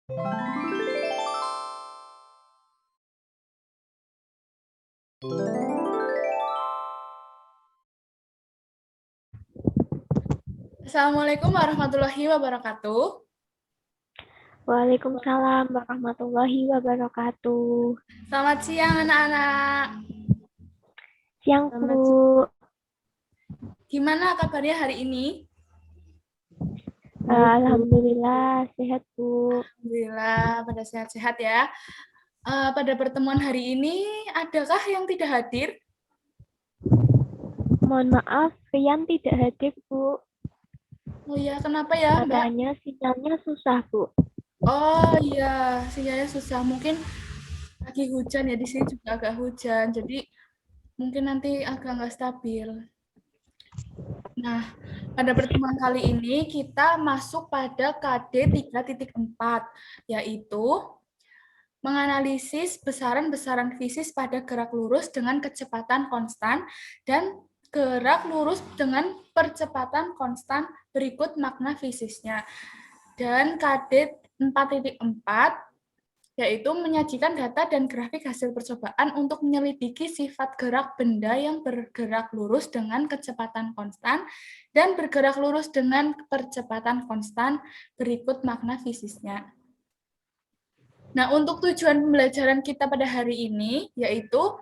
Assalamualaikum warahmatullahi wabarakatuh. Waalaikumsalam warahmatullahi wabarakatuh. Selamat siang anak-anak. Siang, Selamat siang. Bu. Gimana kabarnya hari ini? Alhamdulillah sehat, Bu. Alhamdulillah pada sehat-sehat ya. Pada pertemuan hari ini, adakah yang tidak hadir? Mohon maaf, Rian tidak hadir, Bu. Oh ya, kenapa ya, Mbak? Katanya sinyalnya susah, Bu. Oh iya, sinyalnya susah. Mungkin lagi hujan ya, di sini juga agak hujan. Jadi mungkin nanti agak nggak stabil. Nah, pada pertemuan kali ini kita masuk pada KD 3.4, yaitu menganalisis besaran-besaran fisis pada gerak lurus dengan kecepatan konstan dan gerak lurus dengan percepatan konstan berikut makna fisisnya. Dan KD 4.4 yaitu menyajikan data dan grafik hasil percobaan untuk menyelidiki sifat gerak benda yang bergerak lurus dengan kecepatan konstan dan bergerak lurus dengan percepatan konstan berikut makna fisisnya. Nah, untuk tujuan pembelajaran kita pada hari ini, yaitu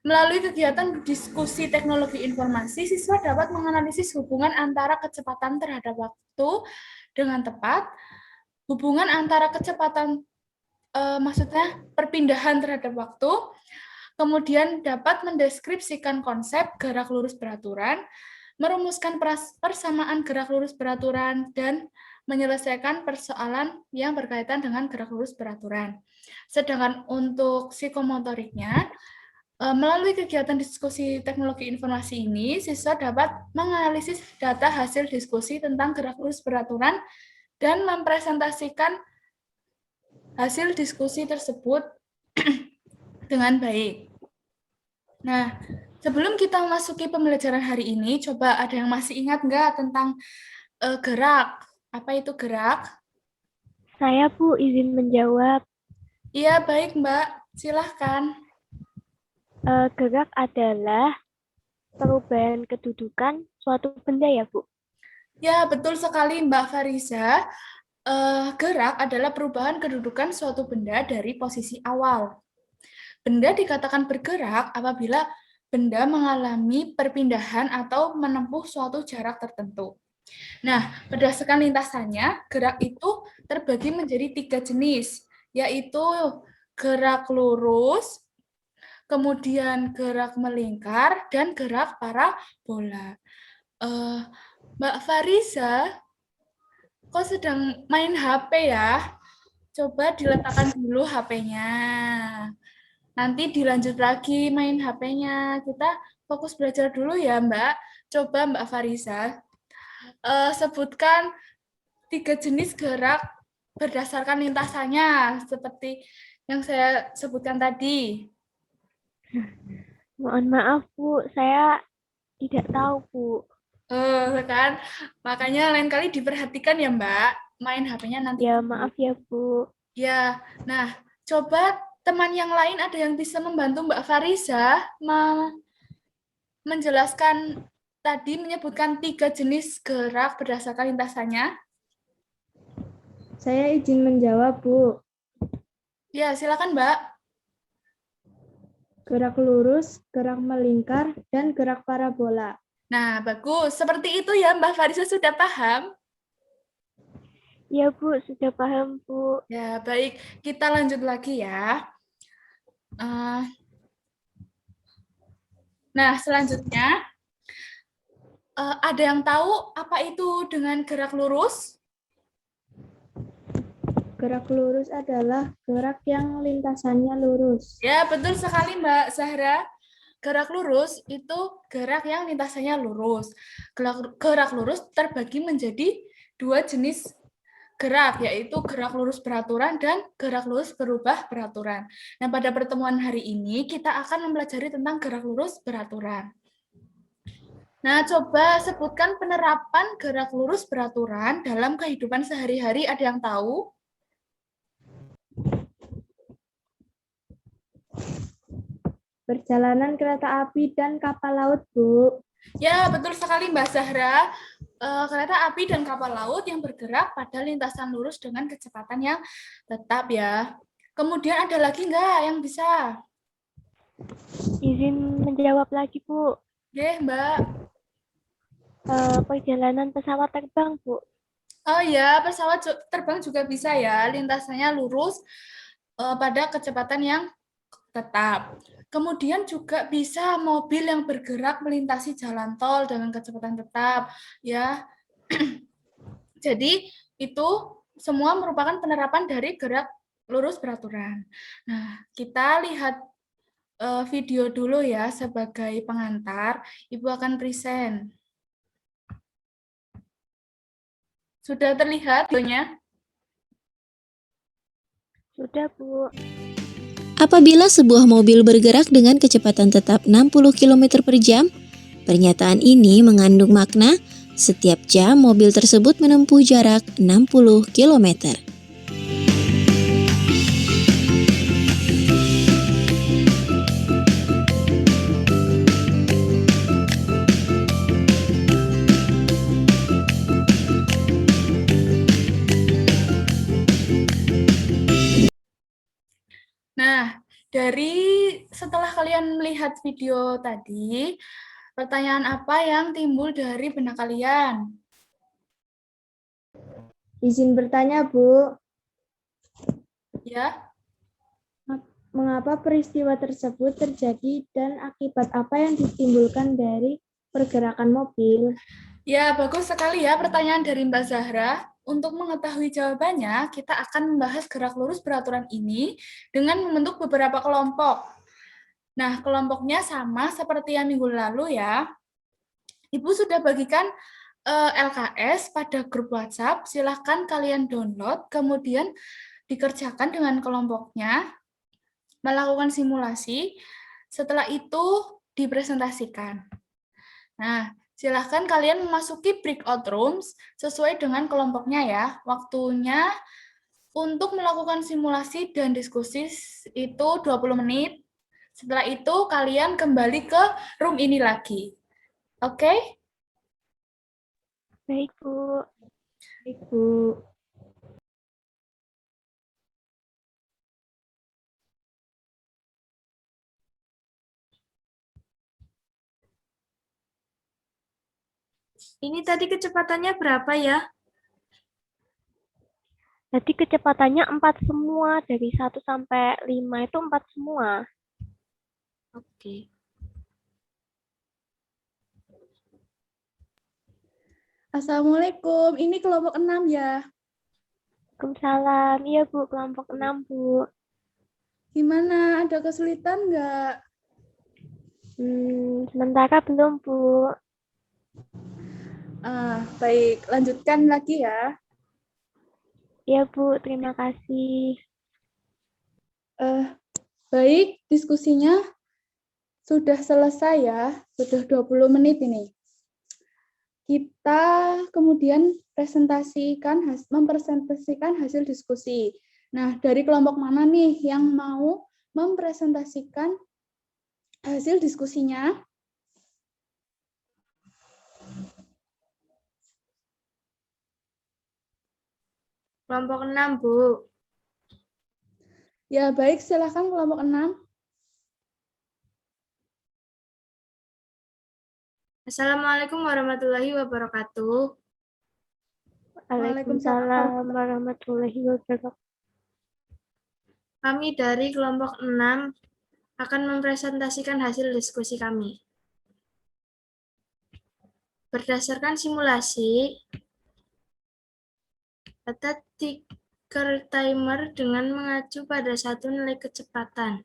melalui kegiatan diskusi teknologi informasi, siswa dapat menganalisis hubungan antara kecepatan terhadap waktu dengan tepat, hubungan antara kecepatan, maksudnya perpindahan terhadap waktu, kemudian dapat mendeskripsikan konsep gerak lurus beraturan, merumuskan persamaan gerak lurus beraturan, dan menyelesaikan persoalan yang berkaitan dengan gerak lurus beraturan. Sedangkan untuk psikomotoriknya, melalui kegiatan diskusi teknologi informasi ini, siswa dapat menganalisis data hasil diskusi tentang gerak lurus beraturan dan mempresentasikan hasil diskusi tersebut dengan baik. Nah, sebelum kita memasuki pembelajaran hari ini, coba ada yang masih ingat nggak tentang gerak? Apa itu gerak? Saya, Bu, izin menjawab. Iya, baik Mbak. Silahkan. Gerak adalah perubahan kedudukan suatu benda ya, Bu? Ya, betul sekali Mbak Fariza. Gerak adalah perubahan kedudukan suatu benda dari posisi awal. Benda dikatakan bergerak apabila benda mengalami perpindahan atau menempuh suatu jarak tertentu. Nah, berdasarkan lintasannya, gerak itu terbagi menjadi 3 jenis, yaitu gerak lurus, kemudian gerak melingkar, dan gerak parabola. Mbak Farisa, kok sedang main HP ya? Coba diletakkan dulu HP-nya. Nanti dilanjut lagi main HP-nya. Kita fokus belajar dulu ya, Mbak. Coba Mbak Farisa, sebutkan 3 jenis gerak berdasarkan lintasannya, seperti yang saya sebutkan tadi. Mohon maaf, Bu. Saya tidak tahu, Bu. Kan? Makanya lain kali diperhatikan ya, Mbak. Main HP-nya nanti Ya, dulu. maaf ya, Bu. Ya, nah, coba teman yang lain ada yang bisa membantu Mbak Farisa menjelaskan tadi menyebutkan 3 jenis gerak berdasarkan lintasannya. Saya izin menjawab, Bu. Ya, silakan Mbak. Gerak lurus, gerak melingkar, dan gerak parabola. Nah, bagus. Seperti itu ya, Mbak Farisa sudah paham? Ya, Bu, sudah paham, Bu. Ya, baik. Kita lanjut lagi ya. Nah, selanjutnya, ada yang tahu apa itu dengan gerak lurus? Gerak lurus adalah gerak yang lintasannya lurus. Ya, betul sekali Mbak Zahra. Gerak lurus itu gerak yang lintasannya lurus. Gerak lurus terbagi menjadi 2 jenis gerak, yaitu gerak lurus beraturan dan gerak lurus berubah beraturan. Nah, pada pertemuan hari ini kita akan mempelajari tentang gerak lurus beraturan. Nah, coba sebutkan penerapan gerak lurus beraturan dalam kehidupan sehari-hari. Ada yang tahu? Perjalanan kereta api dan kapal laut, Bu. Ya, betul sekali Mbak Zahra. Kereta api dan kapal laut yang bergerak pada lintasan lurus dengan kecepatan yang tetap ya. Kemudian ada lagi nggak yang bisa? Izin menjawab lagi, Bu. Oke, Mbak. Perjalanan pesawat terbang, Bu. Oh ya, pesawat terbang juga bisa ya, lintasannya lurus pada kecepatan yang tetap. Kemudian juga bisa mobil yang bergerak melintasi jalan tol dengan kecepatan tetap, ya. Jadi itu semua merupakan penerapan dari gerak lurus beraturan. Nah, kita lihat video dulu ya sebagai pengantar. Ibu akan present. Sudah terlihat videonya? Sudah, Bu. Apabila sebuah mobil bergerak dengan kecepatan tetap 60 km per jam, pernyataan ini mengandung makna setiap jam mobil tersebut menempuh jarak 60 km. Nah, dari setelah kalian melihat video tadi, pertanyaan apa yang timbul dari benak kalian? Izin bertanya, Bu. Ya, Mengapa peristiwa tersebut terjadi dan akibat apa yang ditimbulkan dari pergerakan mobil? ya bagus sekali ya pertanyaan dari Mbak Zahra. Untuk mengetahui jawabannya, kita akan membahas gerak lurus beraturan ini dengan membentuk beberapa kelompok. Nah, kelompoknya sama seperti yang minggu lalu ya. Ibu sudah bagikan LKS pada grup WhatsApp, silahkan kalian download, kemudian dikerjakan dengan kelompoknya, melakukan simulasi, setelah itu dipresentasikan. Nah, silahkan kalian memasuki breakout rooms sesuai dengan kelompoknya ya. Waktunya untuk melakukan simulasi dan diskusi itu 20 menit. Setelah itu kalian kembali ke room ini lagi. Oke? Baik, Bu. Baik, Bu. Ini tadi kecepatannya berapa ya? Jadi kecepatannya 4 semua. Dari 1 sampai 5 itu 4 semua. Oke. Assalamualaikum. Ini kelompok 6 ya. Waalaikumsalam. Iya, Bu. Kelompok 6, Bu. Gimana? Ada kesulitan nggak? Sementara belum, Bu. Baik, lanjutkan lagi ya. Iya, Bu. Terima kasih. Baik, diskusinya sudah selesai ya. Sudah 20 menit ini. Kita kemudian mempresentasikan hasil diskusi. Nah, dari kelompok mana nih yang mau mempresentasikan hasil diskusinya? Kelompok 6, Bu. Ya, baik, silakan kelompok 6. Assalamualaikum warahmatullahi wabarakatuh. Waalaikumsalam warahmatullahi wabarakatuh. Kami dari kelompok 6 akan mempresentasikan hasil diskusi kami. Berdasarkan simulasi, data ticker timer dengan mengacu pada satu nilai kecepatan.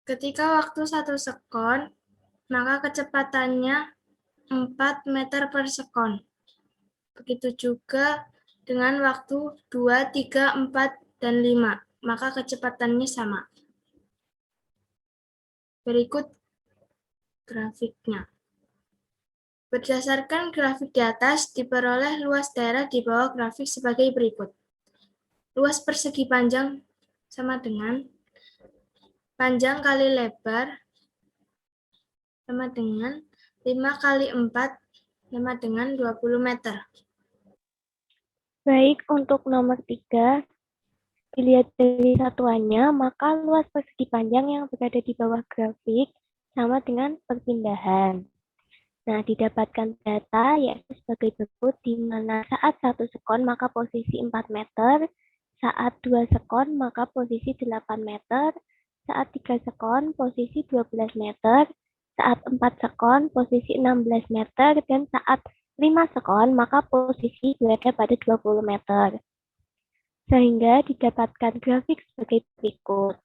Ketika waktu 1 sekon, maka kecepatannya 4 meter per sekon. Begitu juga dengan waktu 2, 3, 4, dan 5, maka kecepatannya sama. Berikut grafiknya. Berdasarkan grafik di atas, diperoleh luas daerah di bawah grafik sebagai berikut. Luas persegi panjang sama dengan panjang kali lebar sama dengan 5 kali 4 sama dengan 20 meter. Baik, untuk nomor 3, dilihat dari satuannya, maka luas persegi panjang yang berada di bawah grafik sama dengan perpindahan. Nah, didapatkan data yaitu sebagai berikut, di mana saat 1 sekon maka posisi 4 meter, saat 2 sekon maka posisi 8 meter, saat 3 sekon posisi 12 meter, saat 4 sekon posisi 16 meter, dan saat 5 sekon maka posisi berada pada 20 meter. Sehingga didapatkan grafik sebagai berikut.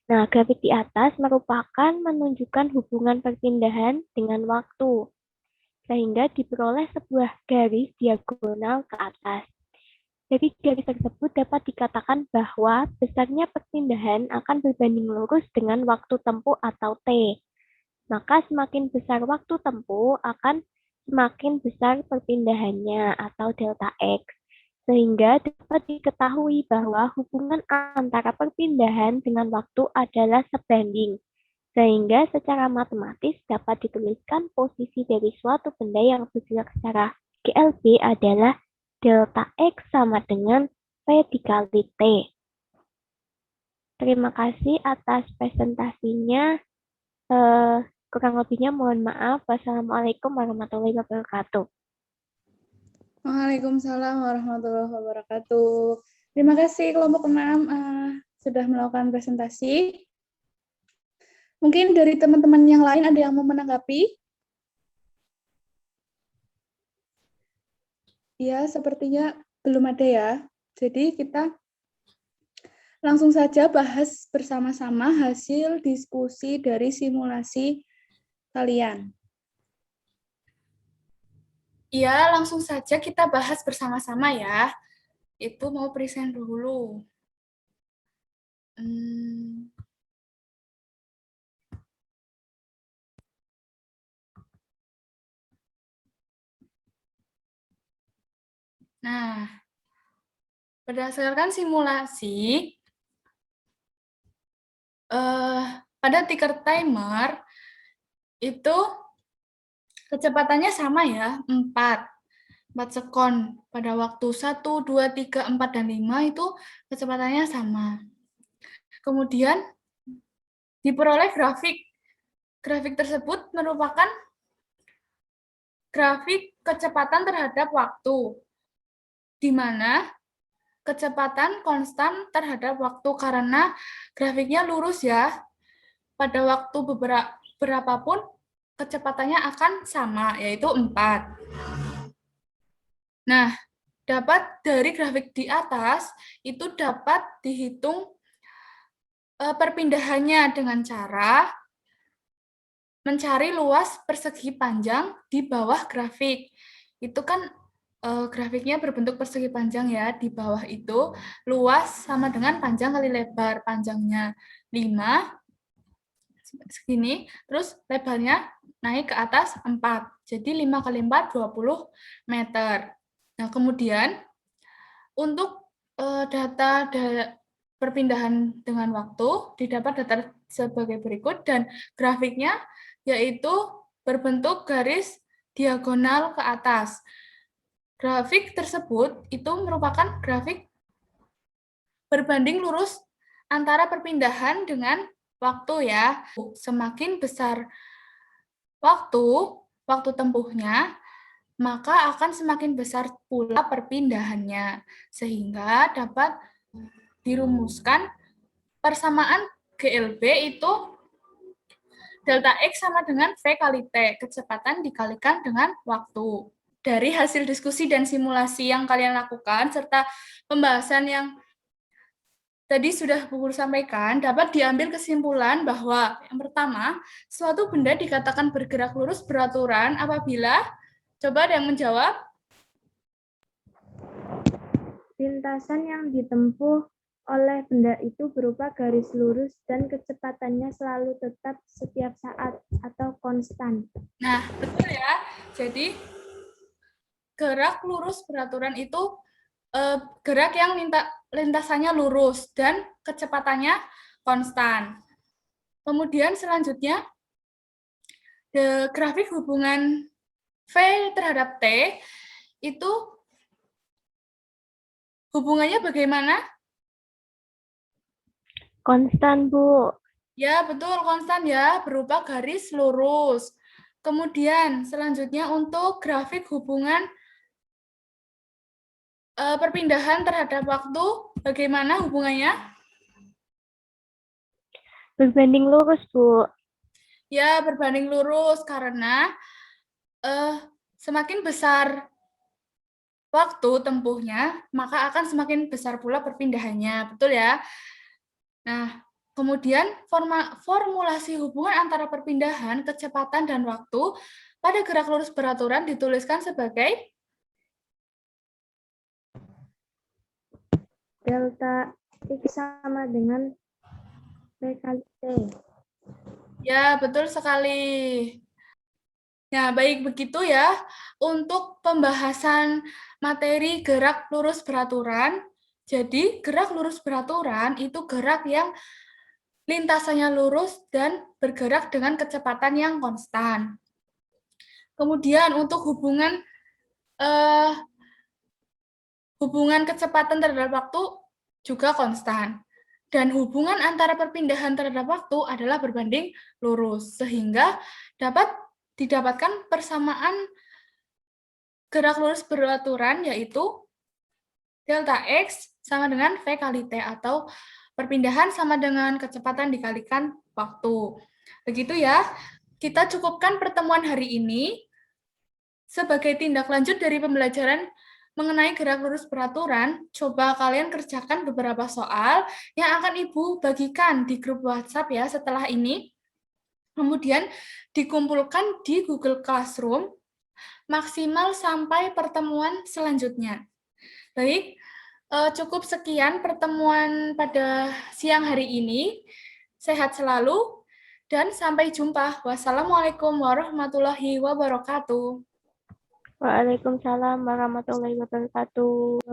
Nah, grafik di atas merupakan menunjukkan hubungan perpindahan dengan waktu, sehingga diperoleh sebuah garis diagonal ke atas. Dari garis tersebut dapat dikatakan bahwa besarnya perpindahan akan berbanding lurus dengan waktu tempuh atau T. Maka semakin besar waktu tempuh akan semakin besar perpindahannya atau delta X. Sehingga dapat diketahui bahwa hubungan antara perpindahan dengan waktu adalah sebanding. Sehingga secara matematis dapat dituliskan posisi dari suatu benda yang bergerak secara GLB adalah delta X sama dengan V dikali T. Terima kasih atas presentasinya. Kurang lebihnya mohon maaf. Wassalamualaikum warahmatullahi wabarakatuh. Waalaikumsalam warahmatullahi wabarakatuh. Terima kasih kelompok 6 sudah melakukan presentasi. Mungkin dari teman-teman yang lain ada yang mau menanggapi? Ya, sepertinya belum ada ya. Jadi kita langsung saja bahas bersama-sama hasil diskusi dari simulasi kalian. Iya, langsung saja kita bahas bersama-sama ya. Itu mau present dulu. Nah, berdasarkan simulasi, pada ticker timer itu kecepatannya sama ya, 4 sekon. Pada waktu 1, 2, 3, 4, dan 5 itu kecepatannya sama. Kemudian diperoleh grafik. Grafik tersebut merupakan grafik kecepatan terhadap waktu, di mana kecepatan konstan terhadap waktu karena grafiknya lurus ya. Pada waktu berapapun kecepatannya akan sama, yaitu 4. Nah, dapat dari grafik di atas itu dapat dihitung perpindahannya dengan cara mencari luas persegi panjang di bawah grafik. Itu kan grafiknya berbentuk persegi panjang ya, di bawah itu luas sama dengan panjang kali lebar. Panjangnya 5, segini, terus lebarnya naik ke atas 4. Jadi 5 kali 4, 20 meter. Nah, kemudian untuk data perpindahan dengan waktu didapat data sebagai berikut, dan grafiknya yaitu berbentuk garis diagonal ke atas. Grafik tersebut itu merupakan grafik berbanding lurus antara perpindahan dengan waktu ya. Semakin besar waktu tempuhnya, maka akan semakin besar pula perpindahannya, sehingga dapat dirumuskan persamaan GLB itu delta X sama dengan V kali T, kecepatan dikalikan dengan waktu. Dari hasil diskusi dan simulasi yang kalian lakukan, serta pembahasan yang tadi sudah Bu Guru sampaikan, dapat diambil kesimpulan bahwa yang pertama, suatu benda dikatakan bergerak lurus beraturan apabila, coba ada yang menjawab? Lintasan yang ditempuh oleh benda itu berupa garis lurus dan kecepatannya selalu tetap setiap saat atau konstan. Nah, betul ya. Jadi, gerak lurus beraturan itu gerak yang lintasannya lurus dan kecepatannya konstan. Kemudian selanjutnya, grafik hubungan V terhadap T itu hubungannya bagaimana? Konstan, Bu. Ya, betul, konstan ya, berupa garis lurus. Kemudian selanjutnya untuk grafik hubungan perpindahan terhadap waktu, bagaimana hubungannya? Berbanding lurus, Bu. Ya, berbanding lurus karena semakin besar waktu tempuhnya, maka akan semakin besar pula perpindahannya. Betul ya? Nah, kemudian formulasi hubungan antara perpindahan, kecepatan, dan waktu pada gerak lurus beraturan dituliskan sebagai Delta X sama dengan V kali T. ya, betul sekali. Nah, baik begitu ya untuk pembahasan materi gerak lurus beraturan. Jadi, gerak lurus beraturan itu gerak yang lintasannya lurus dan bergerak dengan kecepatan yang konstan. Kemudian untuk hubungan kecepatan terhadap waktu juga konstan. Dan hubungan antara perpindahan terhadap waktu adalah berbanding lurus, sehingga dapat didapatkan persamaan gerak lurus beraturan, yaitu delta X sama dengan V kali T, atau perpindahan sama dengan kecepatan dikalikan waktu. Begitu ya, kita cukupkan pertemuan hari ini. Sebagai tindak lanjut dari pembelajaran mengenai gerak lurus beraturan, coba kalian kerjakan beberapa soal yang akan Ibu bagikan di grup WhatsApp ya setelah ini. Kemudian dikumpulkan di Google Classroom maksimal sampai pertemuan selanjutnya. Baik, cukup sekian pertemuan pada siang hari ini. Sehat selalu dan sampai jumpa. Wassalamualaikum warahmatullahi wabarakatuh. Waalaikumsalam warahmatullahi wabarakatuh.